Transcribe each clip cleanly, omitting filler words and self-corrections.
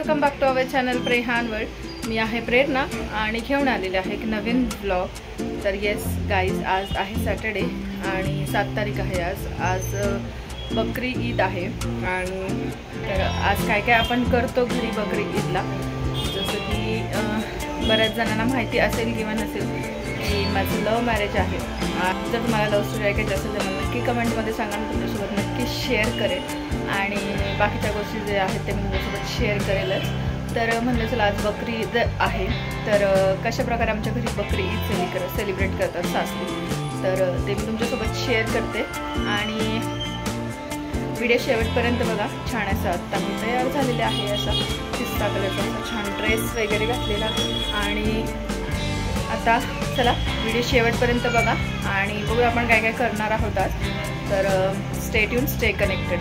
Welcome back to our channel प्रेहान world. मी आहे प्रेरणा आणि घेऊन आलेले आहे एक नवीन ब्लॉग। तर येस गाईज, आज आहे सॅटर्डे आणि 7 तारीख आहे। आज बकरी ईद आहे आणि तर आज काय काय आपण करतो घरी बकरी ईदला, जसं की बऱ्याच जणांना माहिती असेल किंवा नसेल की माझं लव्ह मॅरेज आहे। जर तुम्हाला लव्ह स्टोरी ऐकायची असेल तर मला नक्की कमेंटमध्ये सांगा, मी तुमच्यासोबत नक्की शेअर करेन आणि बाकीच्या गोष्टी जे आहेत ते मी तुमच्यासोबत शेअर करेलच। तर म्हणलं चला आज बकरी ईद आहे, तर कशाप्रकारे आमच्या घरी बकरी ईद सेलिब्रेट करतात सासरी, तर ते मी तुमच्यासोबत शेअर करते आणि व्हिडिओ शेवटपर्यंत बघा। छान असा आत्ता मी तयार झालेले आहे, असा पिस्ता कलरचा असा छान ड्रेस वगैरे घातलेला आणि आता चला व्हिडिओ शेवटपर्यंत बघा आणि बघू आपण काय काय करणार आहोत आज। तर स्टे ट्यून, स्टे कनेक्टेड।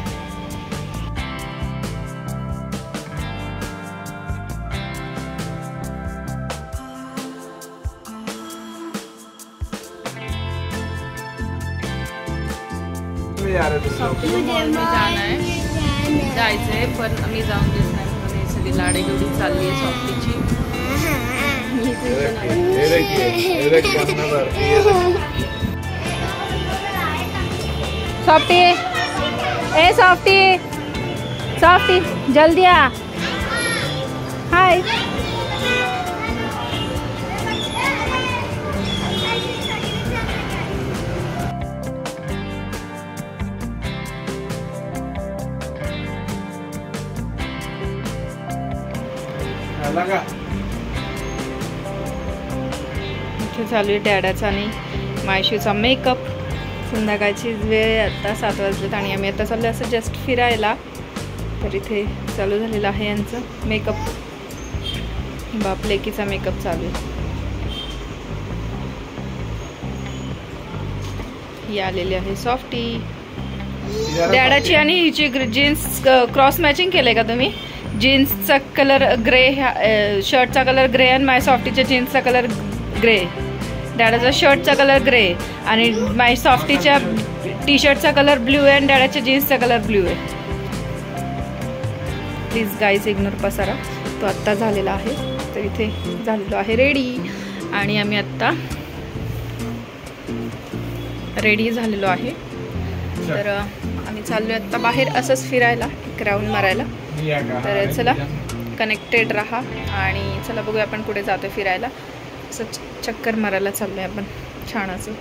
जायचंय पण मी जाऊन देत नाही म्हणून सगळी लाडेगोडी चालली आहे सॉफ्टीची। सॉफ्टी, ए सॉफ्टी, सॉफ्टी जल्दी आ। हाय चालू आहे डॅडाचा आणि मायशूचा मेकअप। संध्याकाळची वेळ आता 7 वाजलेत आणि आम्ही आता चाललो असं जस्ट फिरायला। तर इथे चालू झालेला आहे यांचं मेकअप, बाप लेकीचा मेकअप चालू आहे। ही आलेली आहे सॉफ्टी, डॅडाची आणि हिची जीन्स क्रॉस मॅचिंग केलंय का तुम्ही? जीन्सचा कलर ग्रे, शर्टचा कलर ग्रे आणि माय सॉफ्टीच्या जीन्सचा कलर ग्रे, डॅडाचा शर्टचा कलर ग्रे आणि माय सॉफ्टीच्या टी शर्टचा कलर ब्ल्यू आहे आणि डॅडाच्या जीन्सचा कलर ब्ल्यू आहे। प्लीज गाईज इग्नोर पसारा, तो आत्ता झालेला आहे। तर इथे झालेलो आहे रेडी आणि आम्ही आत्ता रेडी झालेलो आहे। तर आम्ही चाललो आत्ता बाहेर असंच फिरायला, एक राऊंड मारायला। तर चला कनेक्टेड राहा आणि चला बघूया आपण कुठे जातो फिरायला। असं चक्कर मारायला चाललो आहे आपण छान असं।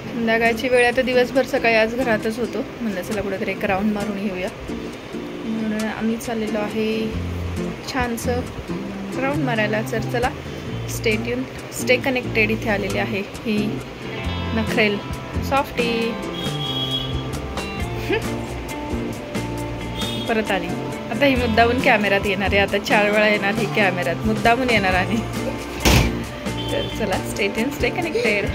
संध्याकाळची वेळ आता दिवसभर सकाळी आज घरातच होतो, म्हणलं चला कुठेतरी एक राऊंड मारून येऊया म्हणून आम्ही चाललेलो आहे छानसं राऊंड मारायला। तर चला स्टे ट्यून, स्टे कनेक्टेड। इथे आलेली आहे ही नखरेल सॉफ्टी, परत आली। आता ही मुद्दामून कॅमेऱ्यात येणार आहे, आता 4 वेळा येणार ही कॅमेऱ्यात, मुद्दामून येणार आणि तर चला स्टे ट्यून, स्टे कनेक्टेड।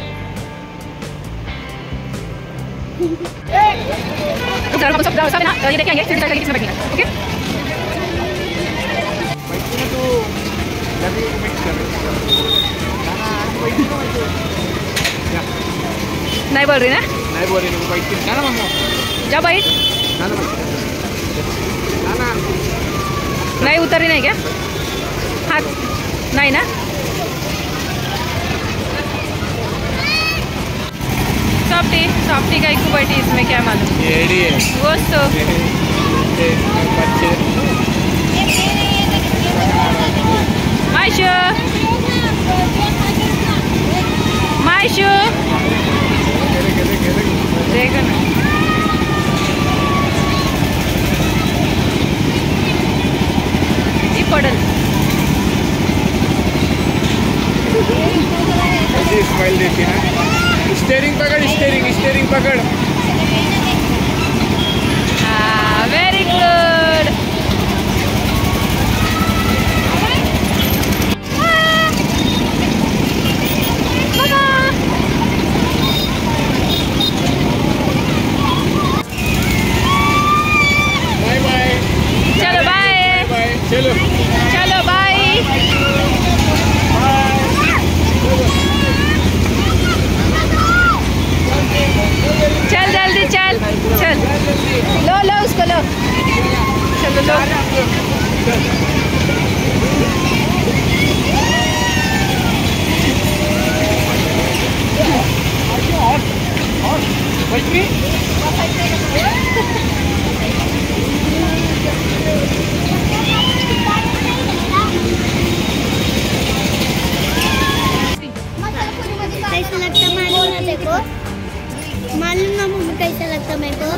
नहीं बोल रही ना? नहीं बोल रही, जा बाइट। नहीं उतरी नहीं क्या? हाथ नहीं ना? सॉफ्टी, सॉफ्टी का एक बैठी इसमें क्या मालूम? वो तो मायशू, मायशू देखो ना, ये पडल स्माइल देती है। स्टेरिंग पकड़, स्टेरिंग पकड़। हाँ वेरी गुड। बाय बाय, चलो बाय, चलो चलो बाय। चल जल्दी चल, चल लो लो उसको लो, चलो लो। बकरी कैसा लगता मालूम ना तेरे को? मालूम ना मम्मी कैसा लगता मेरे को?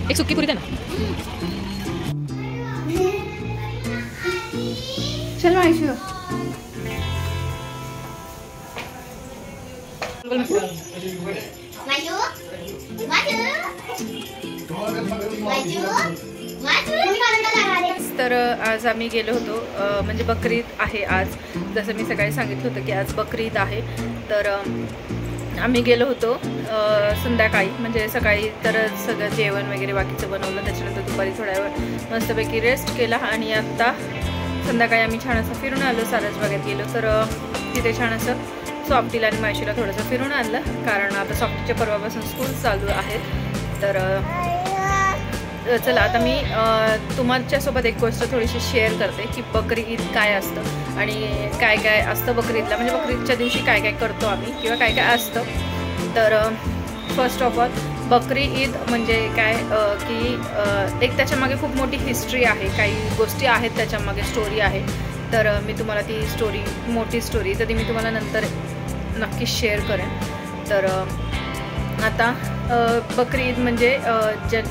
एक सुक्की पुरी दे ना. चलो आयशू. तर आज आम्ही गेलो होतो, म्हणजे बकरी ईद आहे आज. जसं मी सकाळी सांगितलं होतं की आज बकरी ईद आहे. तर आम्ही गेलो होतो संध्याकाळी, म्हणजे सकाळी तर सगळं जेवण वगैरे बाकीचं बनवलं. त्याच्यानंतर दुपारी थोड्या वेळ मस्तपैकी रेस्ट केला आणि आत्ता संध्याकाळी आम्ही छान असं फिरून आलो. सारसबागेत गेलो तर तिथे छान असं सॉफ्टीला आणि मायशीला थोडंसं फिरून आणलं, कारण आता सॉफ्टीच्या परवापासून स्कूल चालू आहेत. तर चला आता मी तुमच्यासोबत एक गोष्ट थोडीशी शेअर करते की बकरी ईद काय असतं आणि काय काय असतं बकरी ईदला, म्हणजे बकरी ईदच्या दिवशी काय काय करतो आम्ही किंवा काय काय असतं. तर फर्स्ट ऑफ ऑल बकरी ईद म्हणजे काय की एक त्याच्यामागे खूप मोठी हिस्ट्री आहे, काही गोष्टी आहेत त्याच्यामागे, स्टोरी आहे. तर मी तुम्हाला ती स्टोरी, मोठी स्टोरी, तर ती मी तुम्हाला नंतर नक्कीच शेअर करेन. तर आता बकरी ईद म्हणजे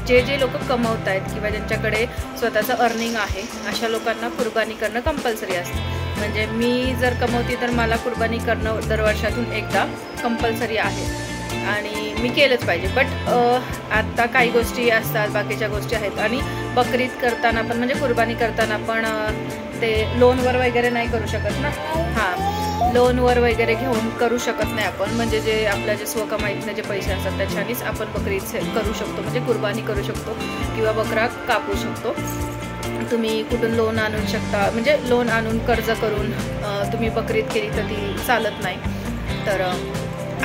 जे लोक कमवत आहेत किंवा ज्यांच्याकडे स्वतःचं अर्निंग आहे अशा लोकांना कुर्बानी करणं कंपल्सरी असतं. म्हणजे मी जर कमवते तर मला कुर्बानी करणं दरवर्षातून एकदा कंपल्सरी आहे आणि मी केलंच पाहिजे. बट आत्ता काही गोष्टी असतात, बाकीच्या गोष्टी आहेत. आणि बकरी ईद करताना पण, म्हणजे कुर्बानी करताना पण ते लोनवर वगैरे नाही करू शकत ना. हां, लोनवर वगैरे घेऊन करू शकत नाही आपण. म्हणजे जे आपल्या जे स्वकमाईतले जे पैसे असतात त्याच्यानेच आपण बकरी ईद करू शकतो, म्हणजे कुर्बानी करू शकतो किंवा बकरा कापू शकतो. तुम्ही कुठून लोन आणू शकता, म्हणजे लोन आणून कर्ज करून तुम्ही बकरी ईद केली तर ती चालत नाही. तर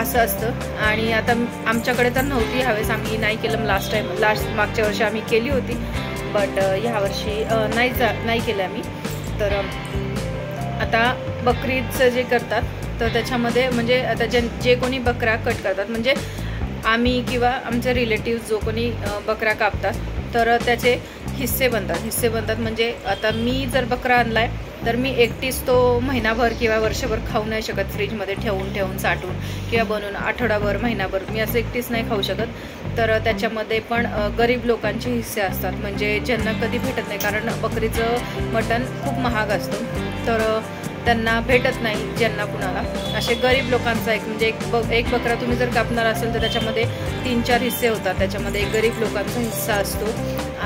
असं असतं. आणि आता आमच्याकडे तर नव्हती ह्यावेळेस, आम्ही नाही केलं. मागच्या वर्षी आम्ही केली होती, बट ह्यावर्षी नाही केलं आम्ही. तर आता बकरी ईदचं जे करतात तर त्याच्यामध्ये म्हणजे आता जे कोणी बकरा कट करतात, म्हणजे आम्ही किंवा आमचे रिलेटिव्ह जो कोणी बकरा कापतात तर त्याचे हिस्से बनतात. म्हणजे आता मी जर बकरा आणला आहे तर मी एकटीच तो महिनाभर किंवा वर्षभर खाऊ नाही शकत. फ्रीजमध्ये ठेवून साठवून किंवा बनवून आठवडाभर, महिनाभर मी असं एकटीच नाही खाऊ शकत. तर त्याच्यामध्ये पण गरीब लोकांचे हिस्से असतात, म्हणजे ज्यांना कधी भेटत नाही, कारण बकरीचं मटण खूप महाग असतं. तर त्यांना भेटत नाही ज्यांना कुणाला. असे गरीब लोकांचा म्हणजे एक बकरा तुम्ही जर कापणार असेल तर त्याच्यामध्ये 3-4 हिस्से होतात. त्याच्यामध्ये एक गरीब लोकांचा हिस्सा असतो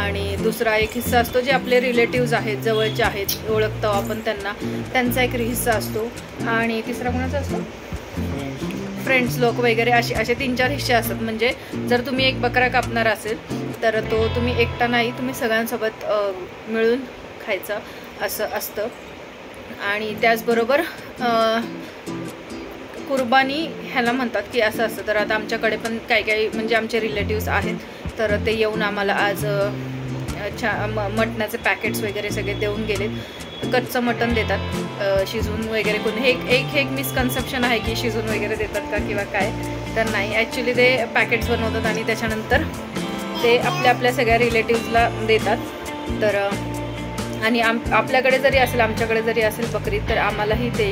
आणि दुसरा एक हिस्सा असतो जे आपले रिलेटिव्ज आहेत, जवळचे आहेत, ओळखतो आपण त्यांना, त्यांचा एक हिस्सा असतो. आणि तिसरा कोणाचा असतो, फ्रेंड्स लोक वगैरे, असे 3-4 हिस्से असतात. म्हणजे जर तुम्ही एक बकरा कापणार असेल तर तो तुम्ही एकटा नाही, तुम्ही सगळ्यांसोबत मिळून खायचा असं असतं. आणि त्याचबरोबर कुर्बानी ह्याला म्हणतात की असं असतं. तर आता आमच्याकडे पण काही म्हणजे आमचे रिलेटिव्स आहेत, तर ते येऊन आम्हाला आज मटणाचे पॅकेट्स वगैरे सगळे देऊन गेलेत. कच्चं मटण देतात शिजवून वगैरे. कोणी एक मिसकन्सेप्शन आहे की शिजवून वगैरे देतात का किंवा काय, तर नाही. ॲक्च्युली ते पॅकेट्स बनवतात आणि त्याच्यानंतर ते आपल्या सगळ्या रिलेटिव्सला देतात. तर आणि आपल्याकडे जरी असेल, आमच्याकडे जरी असेल बकरी, तर आम्हालाही ते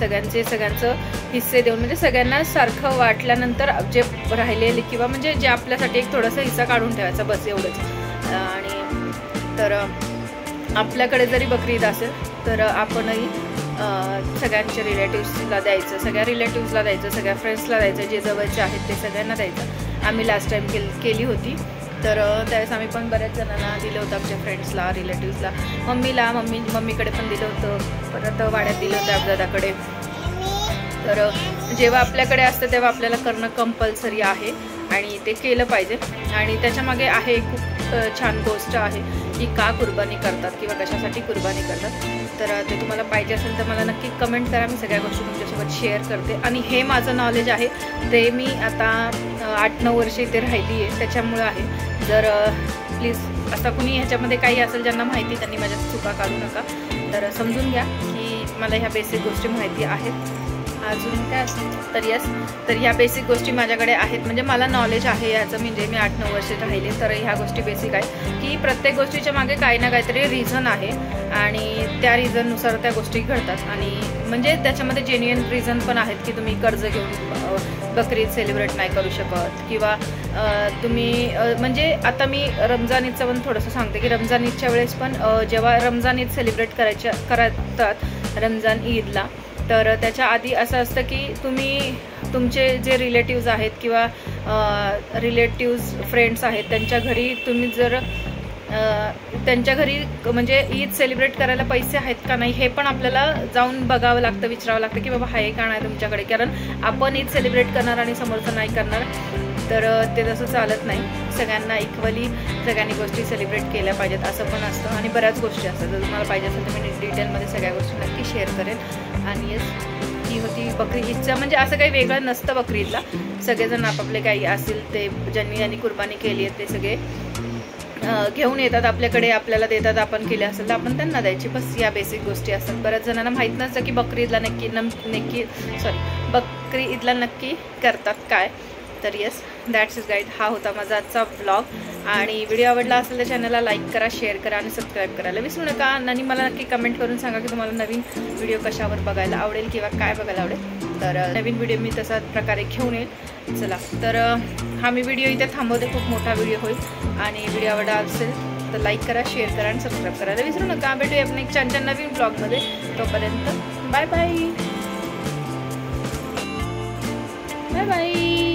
सगळ्यांचं हिस्से देऊन, म्हणजे सगळ्यांना सारखं वाटल्यानंतर जे राहिलेले किंवा म्हणजे जे आपल्यासाठी एक थोडासा हिस्सा काढून ठेवायचा, बस एवढंच. आणि तर आपल्याकडे जरी बकरी ईद असेल तर आपणही सगळ्यांच्या रिलेटिव्सला द्यायचं, सगळ्या फ्रेंड्सला द्यायचं, जे जवळचे आहेत ते सगळ्यांना द्यायचं. आम्ही लास्ट टाईम केली होती. तर त्यावेळेस आम्ही पण बऱ्याच जणांना दिलं होतं, आमच्या फ्रेंड्सला, रिलेटिव्सला, मम्मीकडे पण दिलं होतं, परत वाड्यात दिलं होतं दादाकडे. तर जेव्हा आपल्याकडे असतं तेव्हा आपल्याला करणं कंपल्सरी आहे आणि ते केलं पाहिजे. आणि त्याच्यामागे आहे खूप छान गोष्ट आहे की का कुर्बानी करतात किंवा कशासाठी कुर्बानी करतात. तर ते तुम्हाला पाहिजे असेल तर मला नक्की कमेंट करा, मी सगळ्या गोष्टी तुमच्यासोबत शेअर करते. आणि हे माझं नॉलेज आहे ते मी आता 8-9 वर्ष इथे राहिली आहे त्याच्यामुळं आहे. जर प्लीज आता कुणी ह्याच्यामध्ये काही असेल ज्यांना माहिती, त्यांनी माझ्या चुका काढू नका. तर समजून घ्या की मला ह्या बेसिक गोष्टी माहिती आहेत. अजून काय असतं तर ह्या बेसिक गोष्टी माझ्याकडे आहेत, म्हणजे मला नॉलेज आहे याचं, म्हणजे मी 8-9 वर्ष राहिले. तर ह्या गोष्टी बेसिक आहे की प्रत्येक गोष्टीच्या मागे काही ना काहीतरी रिझन आहे आणि त्या रिझननुसार त्या गोष्टी घडतात. आणि म्हणजे त्याच्यामध्ये जेन्युइन रिझन पण आहेत की तुम्ही कर्ज घेऊन बकरी ईद सेलिब्रेट नाही करू शकत, किंवा तुम्ही म्हणजे आता मी रमजान ईदचं पण थोडंसं सांगते की रमजान ईदच्या वेळेस पण जेव्हा रमजान ईद सेलिब्रेट करतात रमजान ईदला, तर त्याच्या आधी असं असतं की तुम्ही तुमचे जे रिलेटिव्ज आहेत किंवा रिलेटिव्ज फ्रेंड्स आहेत त्यांच्या घरी तुम्ही जर त्यांच्या घरी म्हणजे ईद सेलिब्रेट करायला पैसे आहेत का नाही हे पण आपल्याला जाऊन बघावं लागतं, विचारावं लागतं की बाबा आहे का नाही तुमच्याकडे. कारण आपण ईद सेलिब्रेट करणार आणि समोरचं नाही करणार, तर ते तसं चालत नाही. सगळ्यांना इक्वली सगळ्यांनी गोष्टी सेलिब्रेट केल्या पाहिजेत असं पण असतं. आणि बऱ्याच गोष्टी असतात, जर तुम्हाला पाहिजे असेल तर मी डिटेलमध्ये सगळ्या गोष्टी नक्की शेअर करेन. आणि येस, ही होती बकरी ईदचं, म्हणजे असं काही वेगळं नसतं बकरी ईदला. सगळेजण आपापले काही असेल ते ज्यांनी कुर्बानी केली आहे ते सगळे घेऊन येतात आपल्याकडे, आपल्याला देतात. आपण केले असेल तर आपण त्यांना द्यायची, बस या बेसिक गोष्टी असतात. बऱ्याच जणांना माहीत नसतं की बकरी ईदला बकरी ईदला नक्की करतात काय. तर येस, दॅट्स इज गाईड. हा होता माझा आजचा व्लॉग. आणि व्हिडिओ आवडला असेल तर चॅनलला लाईक करा, शेअर करा आणि सबस्क्राईब करायला विसरू नका. आणि मला नक्की कमेंट करून सांगा की तुम्हाला नवीन व्हिडिओ कशावर बघायला आवडेल किंवा काय बघायला आवडेल. तर नवीन व्हिडिओ मी तसा प्रकारे घेऊन येईल. चला, तर हा मी व्हिडिओ इथे थांबवते, खूप मोठा व्हिडिओ होईल. आणि व्हिडिओ आवडला असेल तर लाईक करा, शेअर करा आणि सबस्क्राईब करायला विसरू नका. भेटूया आपण एक छान नवीन ब्लॉगमध्ये. तोपर्यंत बाय बाय बाय बाय.